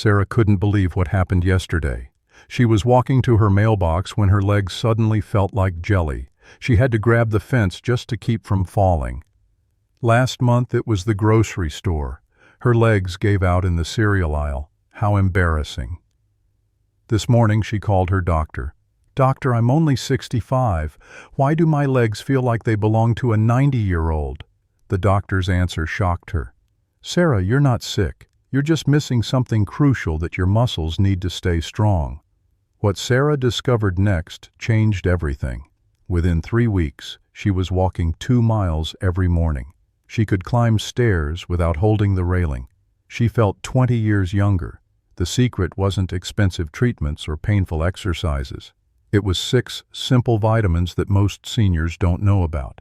Sarah couldn't believe what happened yesterday. She was walking to her mailbox when her legs suddenly felt like jelly. She had to grab the fence just to keep from falling. Last month it was the grocery store. Her legs gave out in the cereal aisle. How embarrassing. This morning she called her doctor. "Doctor, I'm only 65. Why do my legs feel like they belong to a 90-year-old? The doctor's answer shocked her. "Sarah, you're not sick. You're just missing something crucial that your muscles need to stay strong." What Sarah discovered next changed everything. Within 3 weeks, she was walking 2 miles every morning. She could climb stairs without holding the railing. She felt 20 years younger. The secret wasn't expensive treatments or painful exercises. It was 6 simple vitamins that most seniors don't know about.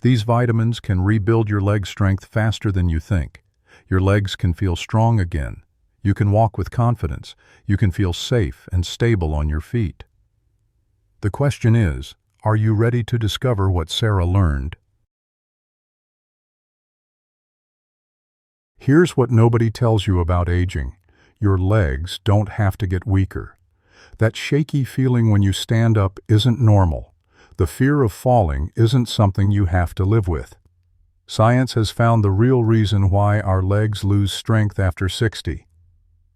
These vitamins can rebuild your leg strength faster than you think. Your legs can feel strong again. You can walk with confidence. You can feel safe and stable on your feet. The question is, are you ready to discover what Sarah learned? Here's what nobody tells you about aging. Your legs don't have to get weaker. That shaky feeling when you stand up isn't normal. The fear of falling isn't something you have to live with. Science has found the real reason why our legs lose strength after 60.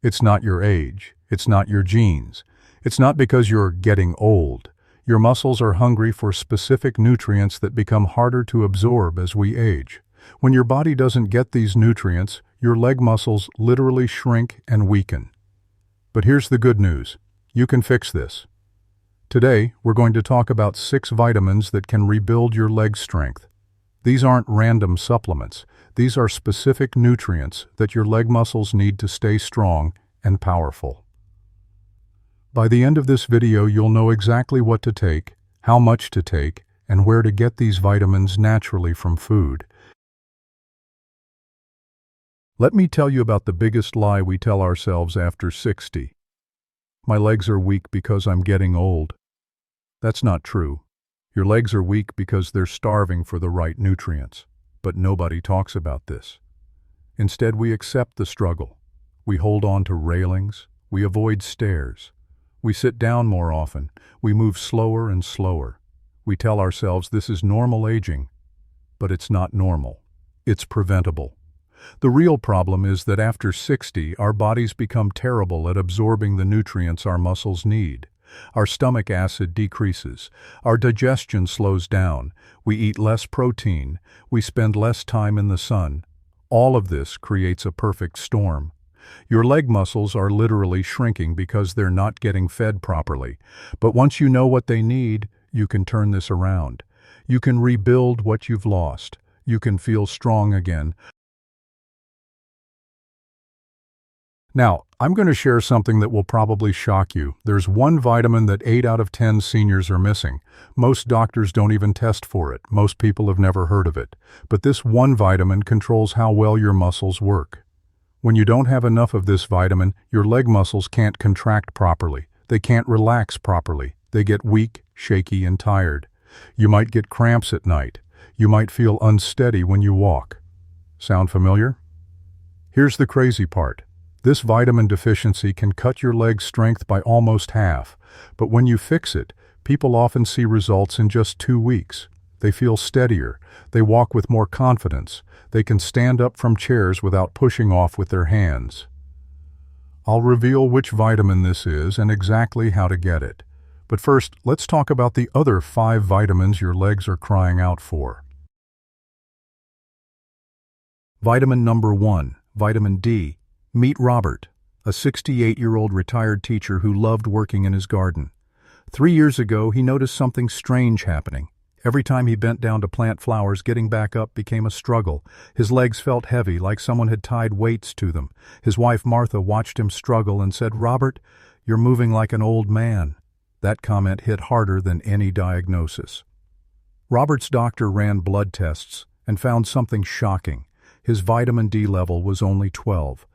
It's not your age. It's not your genes. It's not because you're getting old. Your muscles are hungry for specific nutrients that become harder to absorb as we age. When your body doesn't get these nutrients, your leg muscles literally shrink and weaken. But here's the good news. You can fix this. Today, we're going to talk about 6 vitamins that can rebuild your leg strength. These aren't random supplements. These are specific nutrients that your leg muscles need to stay strong and powerful. By the end of this video, you'll know exactly what to take, how much to take, and where to get these vitamins naturally from food. Let me tell you about the biggest lie we tell ourselves after 60. My legs are weak because I'm getting old. That's not true. Your legs are weak because they're starving for the right nutrients. But nobody talks about this. Instead, we accept the struggle. We hold on to railings. We avoid stairs. We sit down more often. We move slower and slower. We tell ourselves this is normal aging. But it's not normal. It's preventable. The real problem is that after 60, our bodies become terrible at absorbing the nutrients our muscles need. Our stomach acid decreases. Our digestion slows down. We eat less protein. We spend less time in the sun. All of this creates a perfect storm. Your leg muscles are literally shrinking because they're not getting fed properly. But once you know what they need, you can turn this around. You can rebuild what you've lost. You can feel strong again. Now, I'm going to share something that will probably shock you. There's one vitamin that 8 out of 10 seniors are missing. Most doctors don't even test for it. Most people have never heard of it. But this one vitamin controls how well your muscles work. When you don't have enough of this vitamin, your leg muscles can't contract properly. They can't relax properly. They get weak, shaky, and tired. You might get cramps at night. You might feel unsteady when you walk. Sound familiar? Here's the crazy part. This vitamin deficiency can cut your leg strength by almost half, but when you fix it, people often see results in just 2 weeks. They feel steadier, they walk with more confidence, they can stand up from chairs without pushing off with their hands. I'll reveal which vitamin this is and exactly how to get it. But first, let's talk about the other 5 vitamins your legs are crying out for. Vitamin number 1, vitamin D. Meet Robert, a 68-year-old retired teacher who loved working in his garden. 3 years ago, he noticed something strange happening. Every time he bent down to plant flowers, getting back up became a struggle. His legs felt heavy, like someone had tied weights to them. His wife, Martha, watched him struggle and said, "Robert, you're moving like an old man." That comment hit harder than any diagnosis. Robert's doctor ran blood tests and found something shocking. His vitamin D level was only 12.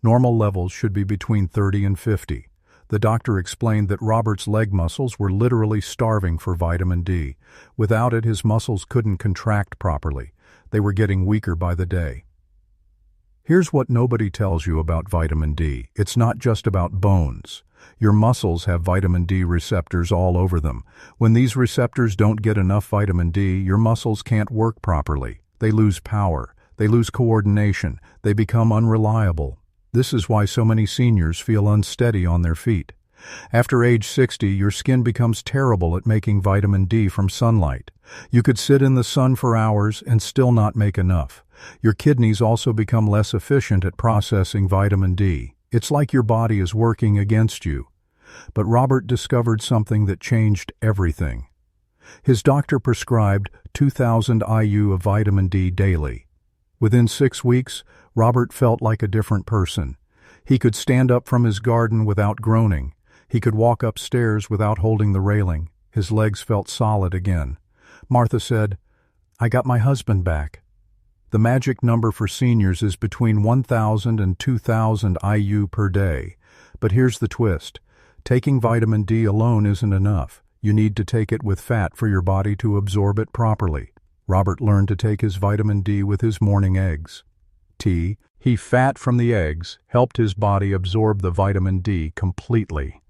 Normal levels should be between 30 and 50. The doctor explained that Robert's leg muscles were literally starving for vitamin D. Without it, his muscles couldn't contract properly. They were getting weaker by the day. Here's what nobody tells you about vitamin D. It's not just about bones. Your muscles have vitamin D receptors all over them. When these receptors don't get enough vitamin D, your muscles can't work properly. They lose power. They lose coordination. They become unreliable. This is why so many seniors feel unsteady on their feet. After age 60, your skin becomes terrible at making vitamin D from sunlight. You could sit in the sun for hours and still not make enough. Your kidneys also become less efficient at processing vitamin D. It's like your body is working against you. But Robert discovered something that changed everything. His doctor prescribed 2,000 IU of vitamin D daily. Within 6 weeks, Robert felt like a different person. He could stand up from his garden without groaning. He could walk upstairs without holding the railing. His legs felt solid again. Martha said, "I got my husband back." The magic number for seniors is between 1,000 and 2,000 IU per day. But here's the twist. Taking vitamin D alone isn't enough. You need to take it with fat for your body to absorb it properly. Robert learned to take his vitamin D with his morning eggs. Fat from the eggs helped his body absorb the vitamin D completely.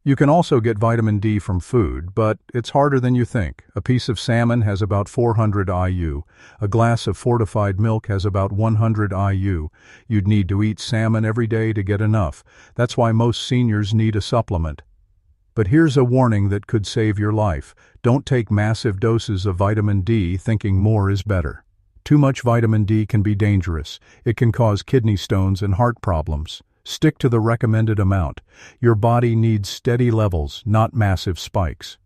You can also get vitamin D from food, but it's harder than you think. A piece of salmon has about 400 IU. A glass of fortified milk has about 100 IU. You'd need to eat salmon every day to get enough. That's why most seniors need a supplement. But here's a warning that could save your life. Don't take massive doses of vitamin D thinking more is better. Too much vitamin D can be dangerous. It can cause kidney stones and heart problems. Stick to the recommended amount. Your body needs steady levels, not massive spikes.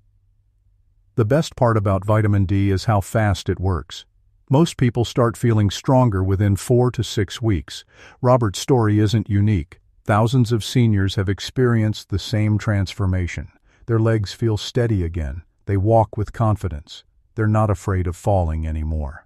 The best part about vitamin D is how fast it works. Most people start feeling stronger within 4 to 6 weeks. Robert's story isn't unique. Thousands of seniors have experienced the same transformation. Their legs feel steady again. They walk with confidence. They're not afraid of falling anymore.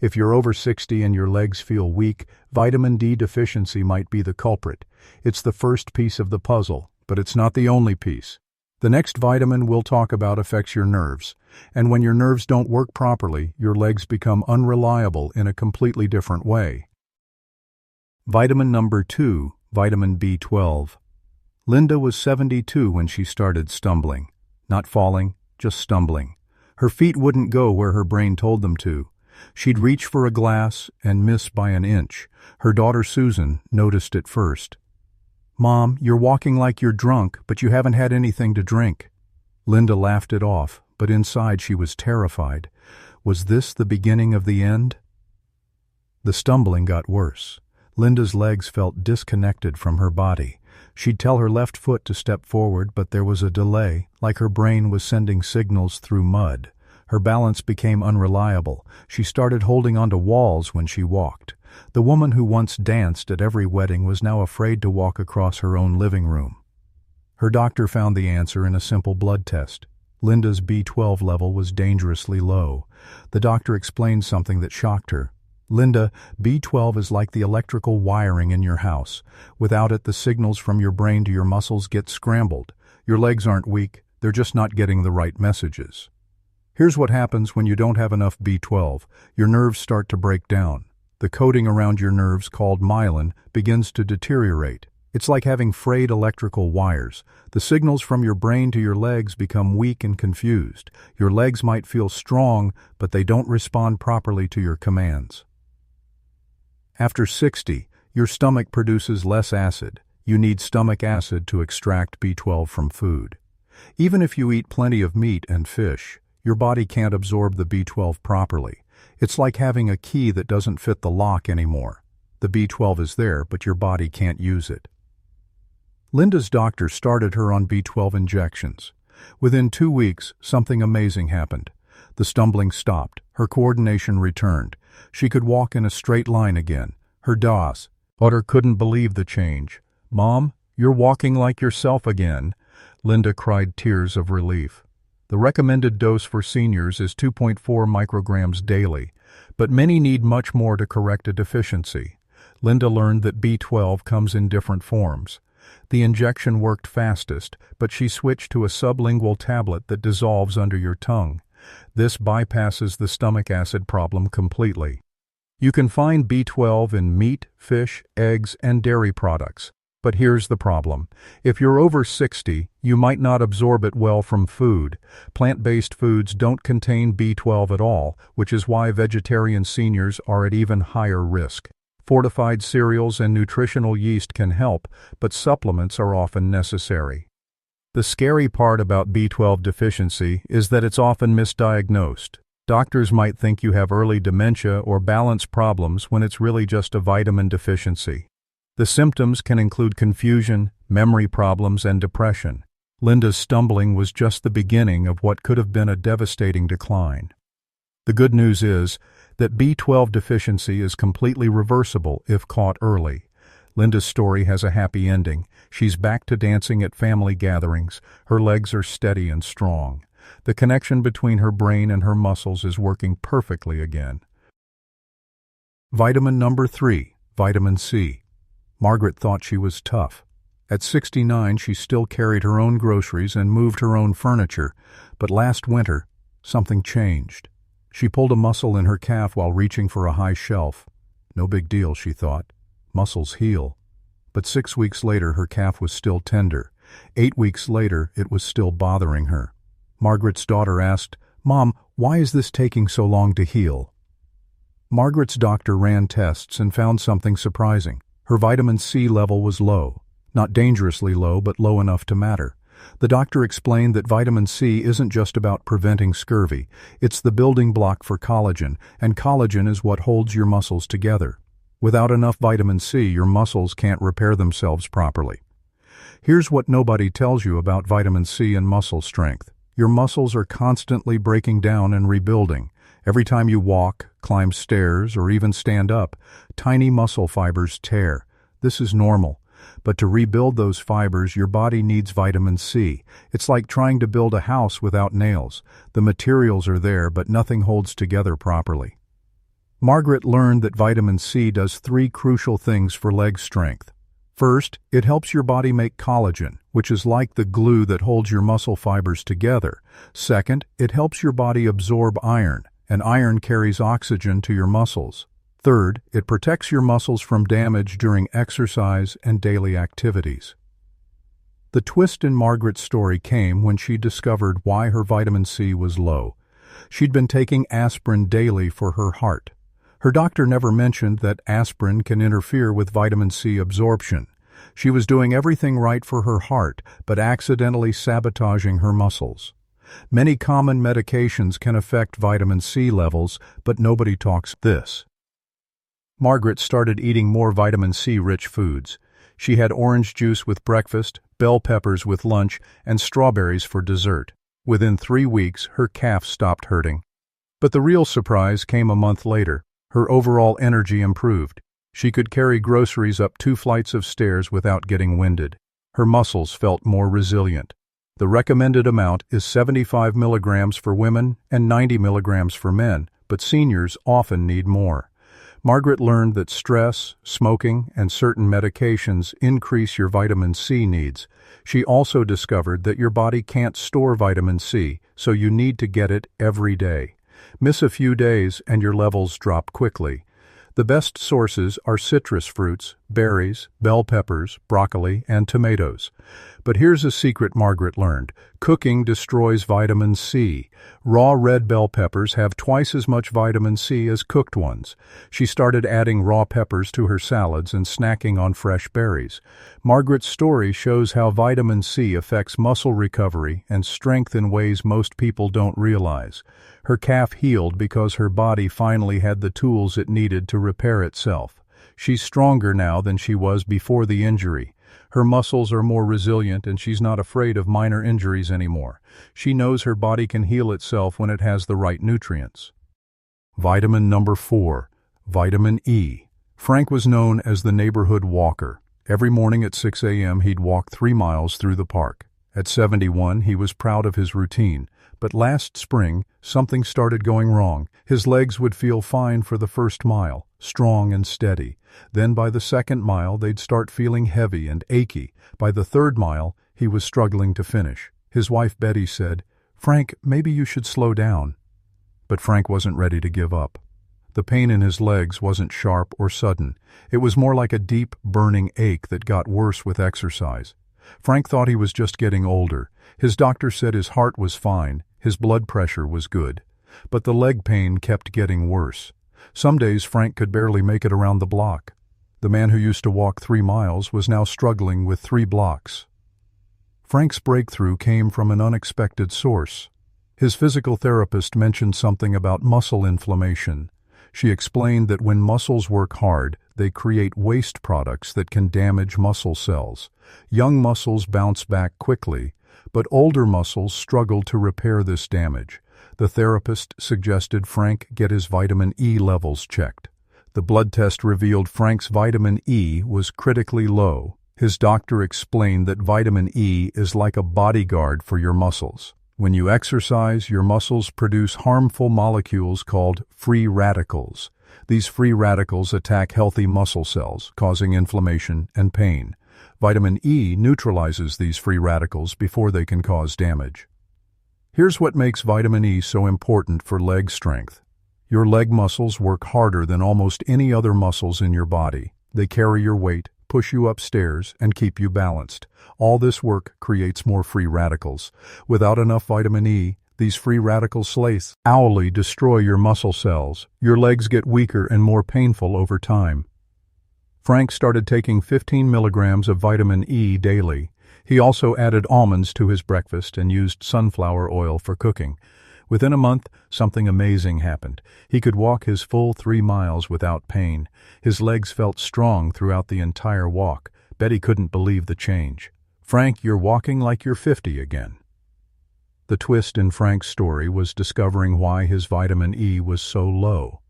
If you're over 60 and your legs feel weak, vitamin D deficiency might be the culprit. It's the first piece of the puzzle, but it's not the only piece. The next vitamin we'll talk about affects your nerves, and when your nerves don't work properly, your legs become unreliable in a completely different way. Vitamin number 2, vitamin B12. Linda was 72 when she started stumbling. Not falling, just stumbling. Her feet wouldn't go where her brain told them to. She'd reach for a glass and miss by an inch. Her daughter Susan noticed it first. "Mom, you're walking like you're drunk, but you haven't had anything to drink." Linda laughed it off, but inside she was terrified. Was this the beginning of the end? The stumbling got worse. Linda's legs felt disconnected from her body. She'd tell her left foot to step forward, but there was a delay, like her brain was sending signals through mud. Her balance became unreliable. She started holding onto walls when she walked. The woman who once danced at every wedding was now afraid to walk across her own living room. Her doctor found the answer in a simple blood test. Linda's B12 level was dangerously low. The doctor explained something that shocked her. "Linda, B12 is like the electrical wiring in your house. Without it, the signals from your brain to your muscles get scrambled. Your legs aren't weak, they're just not getting the right messages." Here's what happens when you don't have enough B12. Your nerves start to break down. The coating around your nerves, called myelin, begins to deteriorate. It's like having frayed electrical wires. The signals from your brain to your legs become weak and confused. Your legs might feel strong, but they don't respond properly to your commands. After 60, your stomach produces less acid. You need stomach acid to extract B12 from food. Even if you eat plenty of meat and fish, your body can't absorb the B12 properly. It's like having a key that doesn't fit the lock anymore. The B12 is there, but your body can't use it. Linda's doctor started her on B12 injections. Within 2 weeks, something amazing happened. The stumbling stopped. Her coordination returned. She could walk in a straight line again. Her daughter couldn't believe the change. "Mom, you're walking like yourself again." Linda cried tears of relief. The recommended dose for seniors is 2.4 micrograms daily, but many need much more to correct a deficiency. Linda learned that B12 comes in different forms. The injection worked fastest, but she switched to a sublingual tablet that dissolves under your tongue. This bypasses the stomach acid problem completely. You can find B12 in meat, fish, eggs, and dairy products. But here's the problem. If you're over 60, you might not absorb it well from food. Plant-based foods don't contain B12 at all, which is why vegetarian seniors are at even higher risk. Fortified cereals and nutritional yeast can help, but supplements are often necessary. The scary part about B12 deficiency is that it's often misdiagnosed. Doctors might think you have early dementia or balance problems when it's really just a vitamin deficiency. The symptoms can include confusion, memory problems, and depression. Linda's stumbling was just the beginning of what could have been a devastating decline. The good news is that B12 deficiency is completely reversible if caught early. Linda's story has a happy ending. She's back to dancing at family gatherings. Her legs are steady and strong. The connection between her brain and her muscles is working perfectly again. Vitamin number 3, vitamin C. Margaret thought she was tough. At 69, she still carried her own groceries and moved her own furniture, but last winter, something changed. She pulled a muscle in her calf while reaching for a high shelf. No big deal, she thought. Muscles heal. But 6 weeks later, her calf was still tender. 8 weeks later, it was still bothering her. Margaret's daughter asked, "Mom, why is this taking so long to heal?" Margaret's doctor ran tests and found something surprising. Her vitamin C level was low. Not dangerously low, but low enough to matter. The doctor explained that vitamin C isn't just about preventing scurvy. It's the building block for collagen, and collagen is what holds your muscles together. Without enough vitamin C, your muscles can't repair themselves properly. Here's what nobody tells you about vitamin C and muscle strength. Your muscles are constantly breaking down and rebuilding. Every time you walk, climb stairs, or even stand up, tiny muscle fibers tear. This is normal. But to rebuild those fibers, your body needs vitamin C. It's like trying to build a house without nails. The materials are there, but nothing holds together properly. Margaret learned that vitamin C does 3 crucial things for leg strength. First, it helps your body make collagen, which is like the glue that holds your muscle fibers together. Second, it helps your body absorb iron, and iron carries oxygen to your muscles. Third, it protects your muscles from damage during exercise and daily activities. The twist in Margaret's story came when she discovered why her vitamin C was low. She'd been taking aspirin daily for her heart. Her doctor never mentioned that aspirin can interfere with vitamin C absorption. She was doing everything right for her heart, but accidentally sabotaging her muscles. Many common medications can affect vitamin C levels, but nobody talks this. Margaret started eating more vitamin C-rich foods. She had orange juice with breakfast, bell peppers with lunch, and strawberries for dessert. Within 3 weeks, her calf stopped hurting. But the real surprise came a month later. Her overall energy improved. She could carry groceries up 2 flights of stairs without getting winded. Her muscles felt more resilient. The recommended amount is 75 milligrams for women and 90 milligrams for men, but seniors often need more. Margaret learned that stress, smoking, and certain medications increase your vitamin C needs. She also discovered that your body can't store vitamin C, so you need to get it every day. Miss a few days and your levels drop quickly. The best sources are citrus fruits, berries, bell peppers, broccoli, and tomatoes. But here's a secret Margaret learned. Cooking destroys vitamin C. Raw red bell peppers have twice as much vitamin C as cooked ones. She started adding raw peppers to her salads and snacking on fresh berries. Margaret's story shows how vitamin C affects muscle recovery and strength in ways most people don't realize. Her calf healed because her body finally had the tools it needed to repair itself. She's stronger now than she was before the injury. Her muscles are more resilient and she's not afraid of minor injuries anymore. She knows her body can heal itself when it has the right nutrients. Vitamin number 4, vitamin E. Frank was known as the neighborhood walker. Every morning at 6 a.m. he'd walk 3 miles through the park. At 71, he was proud of his routine. But last spring, something started going wrong. His legs would feel fine for the first mile, strong and steady. Then by the second mile, they'd start feeling heavy and achy. By the third mile, he was struggling to finish. His wife Betty said, "Frank, maybe you should slow down." But Frank wasn't ready to give up. The pain in his legs wasn't sharp or sudden. It was more like a deep, burning ache that got worse with exercise. Frank thought he was just getting older. His doctor said his heart was fine, his blood pressure was good. But the leg pain kept getting worse. Some days Frank could barely make it around the block. The man who used to walk 3 miles was now struggling with 3 blocks. Frank's breakthrough came from an unexpected source. His physical therapist mentioned something about muscle inflammation. She explained that when muscles work hard, they create waste products that can damage muscle cells. Young muscles bounce back quickly, but older muscles struggle to repair this damage. The therapist suggested Frank get his vitamin E levels checked. The blood test revealed Frank's vitamin E was critically low. His doctor explained that vitamin E is like a bodyguard for your muscles. When you exercise, your muscles produce harmful molecules called free radicals. These free radicals attack healthy muscle cells, causing inflammation and pain. Vitamin E neutralizes these free radicals before they can cause damage. Here's what makes vitamin E so important for leg strength. Your leg muscles work harder than almost any other muscles in your body. They carry your weight, push you upstairs, and keep you balanced. All this work creates more free radicals. Without enough vitamin E, these free radicals slowly destroy your muscle cells. Your legs get weaker and more painful over time. Frank started taking 15 milligrams of vitamin E daily. He also added almonds to his breakfast and used sunflower oil for cooking. Within a month, something amazing happened. He could walk his full 3 miles without pain. His legs felt strong throughout the entire walk. Betty couldn't believe the change. "Frank, you're walking like you're 50 again." The twist in Frank's story was discovering why his vitamin E was so low.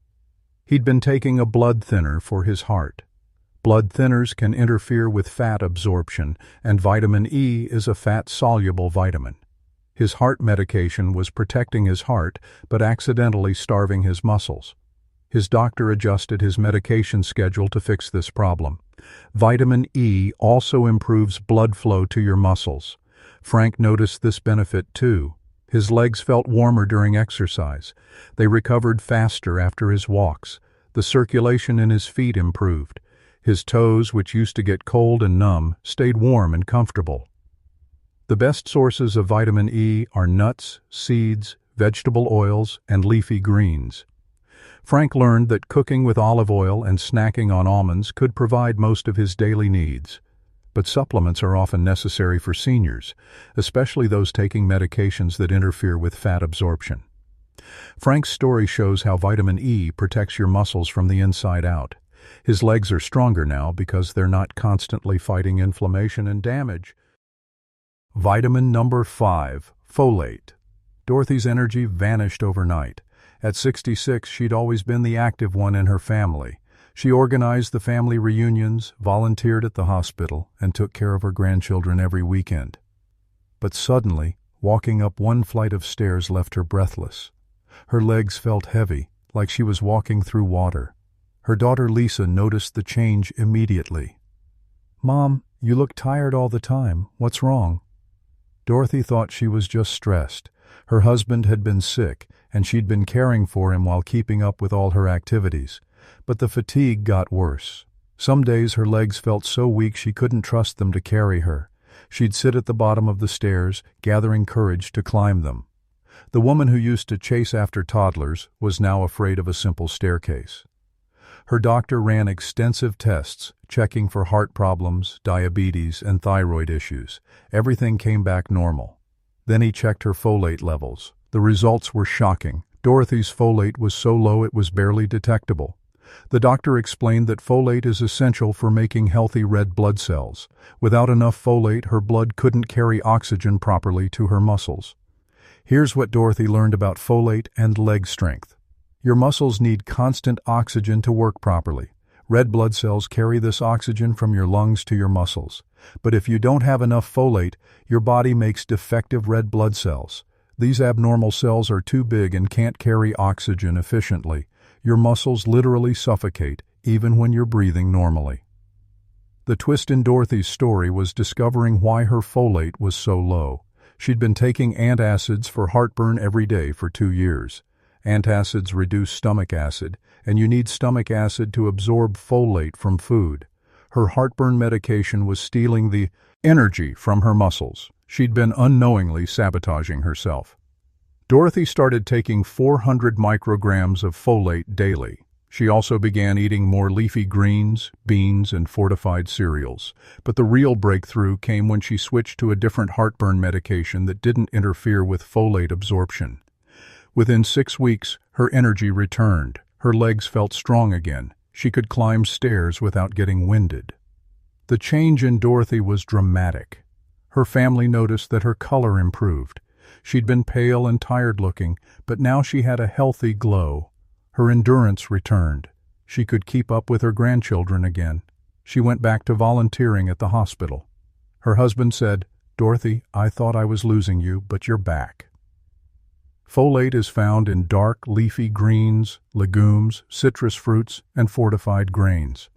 He'd been taking a blood thinner for his heart. Blood thinners can interfere with fat absorption, and vitamin E is a fat-soluble vitamin. His heart medication was protecting his heart, but accidentally starving his muscles. His doctor adjusted his medication schedule to fix this problem. Vitamin E also improves blood flow to your muscles. Frank noticed this benefit too. His legs felt warmer during exercise. They recovered faster after his walks. The circulation in his feet improved. His toes, which used to get cold and numb, stayed warm and comfortable. The best sources of vitamin E are nuts, seeds, vegetable oils, and leafy greens. Frank learned that cooking with olive oil and snacking on almonds could provide most of his daily needs. But supplements are often necessary for seniors, especially those taking medications that interfere with fat absorption. Frank's story shows how vitamin E protects your muscles from the inside out. His legs are stronger now because they're not constantly fighting inflammation and damage. Vitamin number 5, folate. Dorothy's energy vanished overnight. At 66, she'd always been the active one in her family. She organized the family reunions, volunteered at the hospital, and took care of her grandchildren every weekend. But suddenly, walking up one flight of stairs left her breathless. Her legs felt heavy, like she was walking through water. Her daughter Lisa noticed the change immediately. "Mom, you look tired all the time. What's wrong?" Dorothy thought she was just stressed. Her husband had been sick, and she'd been caring for him while keeping up with all her activities. But the fatigue got worse. Some days her legs felt so weak she couldn't trust them to carry her. She'd sit at the bottom of the stairs, gathering courage to climb them. The woman who used to chase after toddlers was now afraid of a simple staircase. Her doctor ran extensive tests, checking for heart problems, diabetes, and thyroid issues. Everything came back normal. Then he checked her folate levels. The results were shocking. Dorothy's folate was so low it was barely detectable. The doctor explained that folate is essential for making healthy red blood cells. Without enough folate, her blood couldn't carry oxygen properly to her muscles. Here's what Dorothy learned about folate and leg strength. Your muscles need constant oxygen to work properly. Red blood cells carry this oxygen from your lungs to your muscles. But if you don't have enough folate, your body makes defective red blood cells. These abnormal cells are too big and can't carry oxygen efficiently. Your muscles literally suffocate, even when you're breathing normally. The twist in Dorothy's story was discovering why her folate was so low. She'd been taking antacids for heartburn every day for 2 years. Antacids reduce stomach acid, and you need stomach acid to absorb folate from food. Her heartburn medication was stealing the energy from her muscles. She'd been unknowingly sabotaging herself. Dorothy started taking 400 micrograms of folate daily. She also began eating more leafy greens, beans, and fortified cereals. But the real breakthrough came when she switched to a different heartburn medication that didn't interfere with folate absorption. Within 6 weeks, her energy returned. Her legs felt strong again. She could climb stairs without getting winded. The change in Dorothy was dramatic. Her family noticed that her color improved. She'd been pale and tired-looking, but now she had a healthy glow. Her endurance returned. She could keep up with her grandchildren again. She went back to volunteering at the hospital. Her husband said, "Dorothy, I thought I was losing you, but you're back." Folate is found in dark, leafy greens, legumes, citrus fruits, and fortified grains.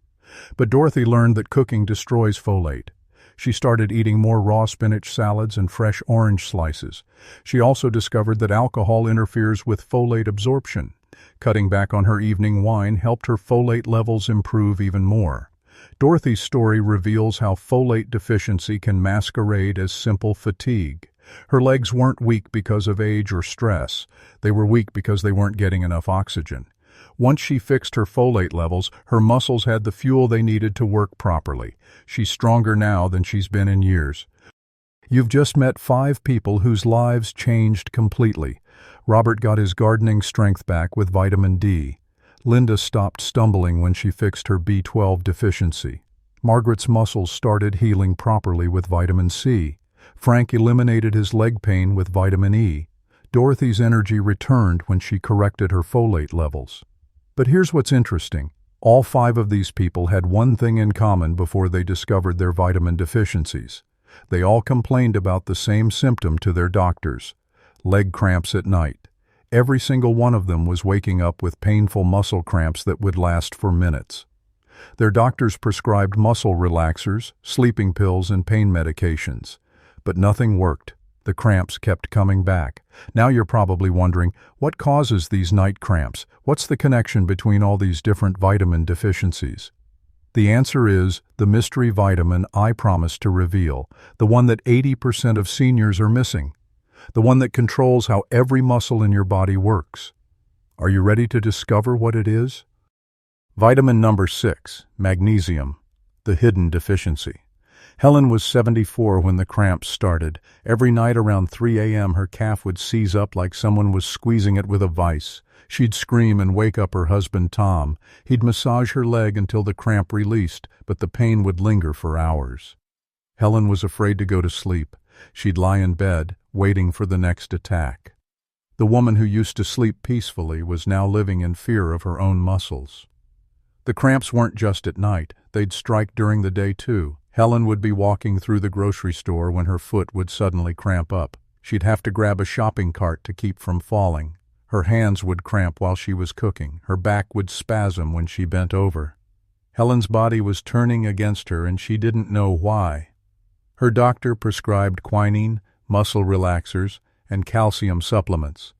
But Dorothy learned that cooking destroys folate. She started eating more raw spinach salads and fresh orange slices. She also discovered that alcohol interferes with folate absorption. Cutting back on her evening wine helped her folate levels improve even more. Dorothy's story reveals how folate deficiency can masquerade as simple fatigue. Her legs weren't weak because of age or stress. They were weak because they weren't getting enough oxygen. Once she fixed her folate levels, her muscles had the fuel they needed to work properly. She's stronger now than she's been in years. You've just met 5 people whose lives changed completely. Robert got his gardening strength back with vitamin D. Linda stopped stumbling when she fixed her B12 deficiency. Margaret's muscles started healing properly with vitamin C. Frank eliminated his leg pain with vitamin E. Dorothy's energy returned when she corrected her folate levels. But here's what's interesting. All 5 of these people had one thing in common before they discovered their vitamin deficiencies. They all complained about the same symptom to their doctors: leg cramps at night. Every single one of them was waking up with painful muscle cramps that would last for minutes. Their doctors prescribed muscle relaxers, sleeping pills, and pain medications. But nothing worked. The cramps kept coming back. Now you're probably wondering, what causes these night cramps? What's the connection between all these different vitamin deficiencies? The answer is the mystery vitamin I promised to reveal, the one that 80% of seniors are missing, the one that controls how every muscle in your body works. Are you ready to discover what it is? Vitamin number 6, magnesium, the hidden deficiency. Helen was 74 when the cramps started. Every night around 3 a.m. her calf would seize up like someone was squeezing it with a vice. She'd scream and wake up her husband, Tom. He'd massage her leg until the cramp released, but the pain would linger for hours. Helen was afraid to go to sleep. She'd lie in bed, waiting for the next attack. The woman who used to sleep peacefully was now living in fear of her own muscles. The cramps weren't just at night. They'd strike during the day, too. Helen would be walking through the grocery store when her foot would suddenly cramp up. She'd have to grab a shopping cart to keep from falling. Her hands would cramp while she was cooking. Her back would spasm when she bent over. Helen's body was turning against her, and she didn't know why. Her doctor prescribed quinine, muscle relaxers, and calcium supplements.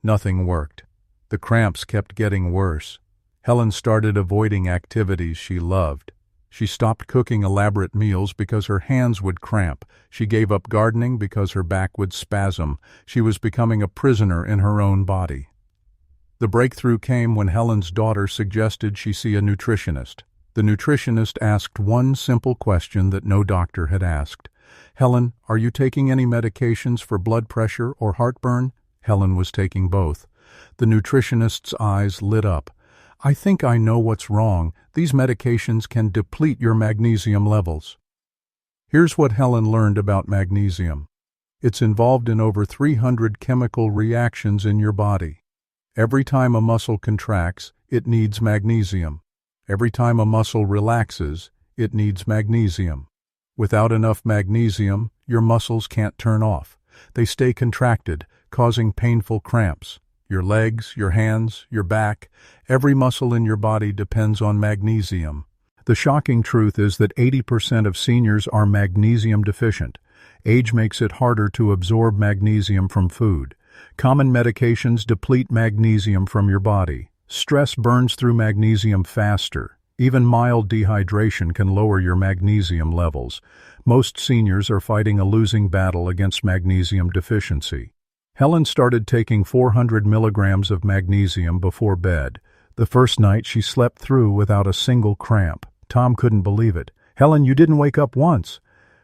Nothing worked. The cramps kept getting worse. Helen started avoiding activities she loved. She stopped cooking elaborate meals because her hands would cramp. She gave up gardening because her back would spasm. She was becoming a prisoner in her own body. The breakthrough came when Helen's daughter suggested she see a nutritionist. The nutritionist asked one simple question that no doctor had asked. "Helen, are you taking any medications for blood pressure or heartburn?" Helen was taking both. The nutritionist's eyes lit up. "I think I know what's wrong. These medications can deplete your magnesium levels." Here's what Helen learned about magnesium. It's involved in over 300 chemical reactions in your body. Every time a muscle contracts, it needs magnesium. Every time a muscle relaxes, it needs magnesium. Without enough magnesium, your muscles can't turn off. They stay contracted, causing painful cramps. Your legs, your hands, your back, every muscle in your body depends on magnesium. The shocking truth is that 80% of seniors are magnesium deficient. Age makes it harder to absorb magnesium from food. Common medications deplete magnesium from your body. Stress burns through magnesium faster. Even mild dehydration can lower your magnesium levels. Most seniors are fighting a losing battle against magnesium deficiency. Helen started taking 400 milligrams of magnesium before bed. The first night she slept through without a single cramp. Tom couldn't believe it. "Helen, you didn't wake up once."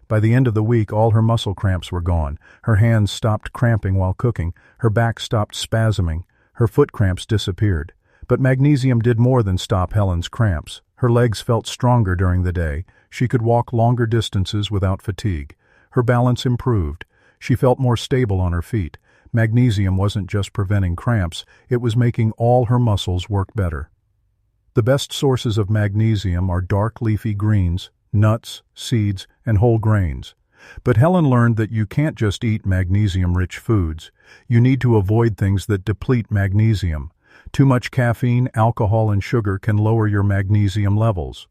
By the end of the week, all her muscle cramps were gone. Her hands stopped cramping while cooking. Her back stopped spasming. Her foot cramps disappeared. But magnesium did more than stop Helen's cramps. Her legs felt stronger during the day. She could walk longer distances without fatigue. Her balance improved. She felt more stable on her feet. Magnesium wasn't just preventing cramps, it was making all her muscles work better. The best sources of magnesium are dark leafy greens, nuts, seeds, and whole grains. But Helen learned that you can't just eat magnesium-rich foods. You need to avoid things that deplete magnesium. Too much caffeine, alcohol, and sugar can lower your magnesium levels.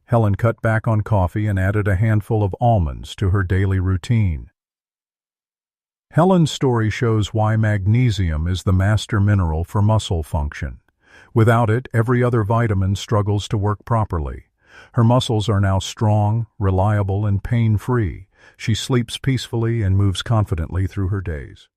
Helen cut back on coffee and added a handful of almonds to her daily routine. Helen's story shows why magnesium is the master mineral for muscle function. Without it, every other vitamin struggles to work properly. Her muscles are now strong, reliable, and pain-free. She sleeps peacefully and moves confidently through her days.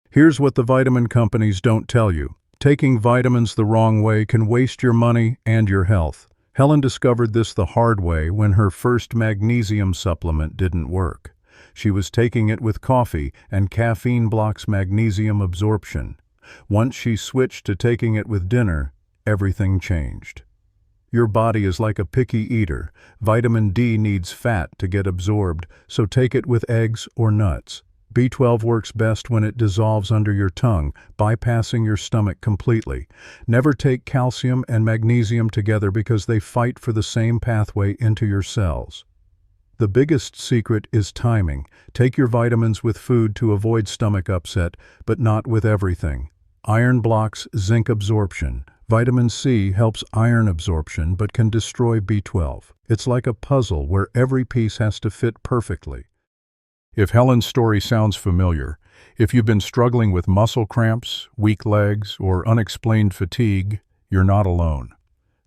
Here's what the vitamin companies don't tell you. Taking vitamins the wrong way can waste your money and your health. Helen discovered this the hard way when her first magnesium supplement didn't work. She was taking it with coffee, and caffeine blocks magnesium absorption. Once she switched to taking it with dinner, everything changed. Your body is like a picky eater. Vitamin D needs fat to get absorbed, so take it with eggs or nuts. B12 works best when it dissolves under your tongue, bypassing your stomach completely. Never take calcium and magnesium together because they fight for the same pathway into your cells. The biggest secret is timing. Take your vitamins with food to avoid stomach upset, but not with everything. Iron blocks zinc absorption. Vitamin C helps iron absorption but can destroy B12. It's like a puzzle where every piece has to fit perfectly. If Helen's story sounds familiar, if you've been struggling with muscle cramps, weak legs, or unexplained fatigue, you're not alone.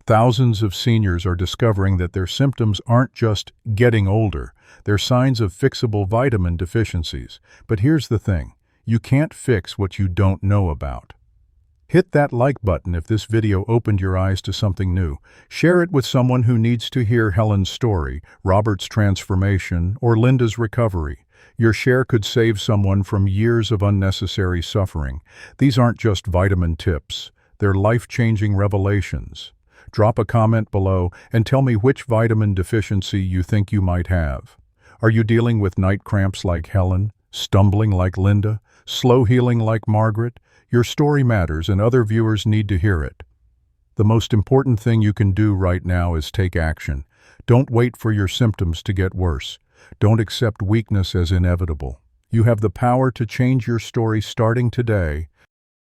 Thousands of seniors are discovering that their symptoms aren't just getting older, they're signs of fixable vitamin deficiencies. But here's the thing, you can't fix what you don't know about. Hit that like button if this video opened your eyes to something new. Share it with someone who needs to hear Helen's story, Robert's transformation, or Linda's recovery. Your share could save someone from years of unnecessary suffering. These aren't just vitamin tips, they're life-changing revelations. Drop a comment below and tell me which vitamin deficiency you think you might have. Are you dealing with night cramps like Helen, stumbling like Linda, slow healing like Margaret? Your story matters and other viewers need to hear it. The most important thing you can do right now is take action. Don't wait for your symptoms to get worse. Don't accept weakness as inevitable. You have the power to change your story starting today.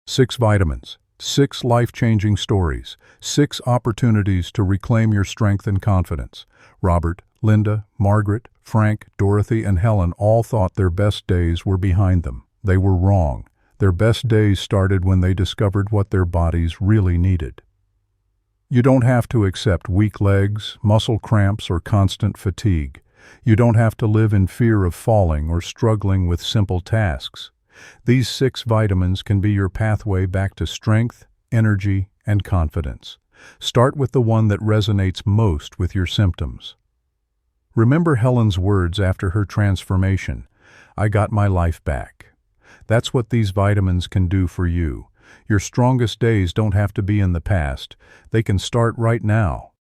6 vitamins. 6 life-changing stories, 6 opportunities to reclaim your strength and confidence. Robert, Linda, Margaret, Frank, Dorothy, and Helen all thought their best days were behind them. They were wrong. Their best days started when they discovered what their bodies really needed. You don't have to accept weak legs, muscle cramps, or constant fatigue. You don't have to live in fear of falling or struggling with simple tasks. These 6 vitamins can be your pathway back to strength, energy, and confidence. Start with the one that resonates most with your symptoms. Remember Helen's words after her transformation, "I got my life back." That's what these vitamins can do for you. Your strongest days don't have to be in the past. They can start right now.